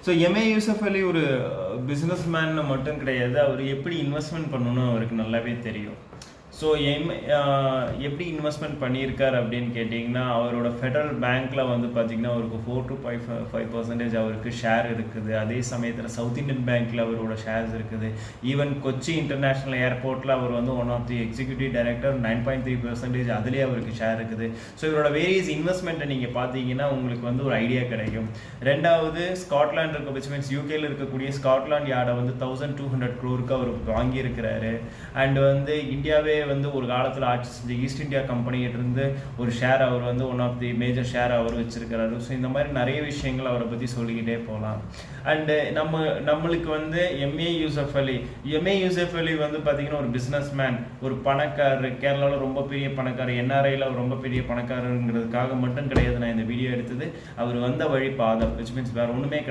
So MA Yusuf அலி ஒரு business man மட்டும் கிடையாது, அவர் எப்படி இன்வெஸ்ட்மெண்ட் பண்ணணும்னு அவருக்கு நல்லாவே தெரியும். ஸோ எப்படி இன்வெஸ்ட்மெண்ட் பண்ணியிருக்கார் அப்படின்னு கேட்டிங்கன்னா, அவரோட ஃபெடரல் பேங்க்கில் வந்து பார்த்திங்கன்னா அவருக்கு 4 to 5% அவருக்கு ஷேர் இருக்குது. அதே சமயத்தில் சவுத் இண்டியன் பேங்க்கில் அவரோட ஷேர்ஸ் இருக்குது. ஈவன் கொச்சி இன்டர்நேஷ்னல் ஏர்போர்ட்டில் அவர் வந்து one of the executive director, 9.3% அதுலேயே அவருக்கு ஷேர் இருக்குது. ஸோ இவரோட வேரியஸ் இன்வெஸ்ட்மெண்ட்டை நீங்கள் பார்த்தீங்கன்னா உங்களுக்கு வந்து ஒரு ஐடியா கிடைக்கும். ரெண்டாவது, ஸ்காட்லாண்ட் இருக்க விச் மீன்ஸ் யூகேல இருக்கக்கூடிய ஸ்காட்லாண்ட் யார்டை வந்து 1200 crore அவர் வாங்கியிருக்கிறாரு. அண்ட் வந்து இந்தியாவே வந்து ஒரு காலத்தில் ஆட்சி செஞ்ச ஈஸ்ட் இந்தியா கம்பெனியிலிருந்து ஒரு ஷேர் அவர் வந்து one of the major share அவர் வச்சிருக்கிறாரு. ஸோ இந்த மாதிரி நிறைய விஷயங்கள் அவரை பற்றி சொல்லிக்கிட்டே போகலாம். அண்டு நம்மளுக்கு வந்து எம்ஏ யூசப் அலி வந்து பார்த்தீங்கன்னா ஒரு பிஸ்னஸ் மேன், ஒரு பணக்காரர், கேரளாவில் ரொம்ப பெரிய பணக்காரர், என்ஆர்ஐயில் ரொம்ப பெரிய பணக்காரருங்கிறதுக்காக மட்டும் கிடையாது நான் இந்த வீடியோ எடுத்தது. அவர் வந்த வழி பாதம் விச் மீன்ஸ் வேறு ஒன்றுமே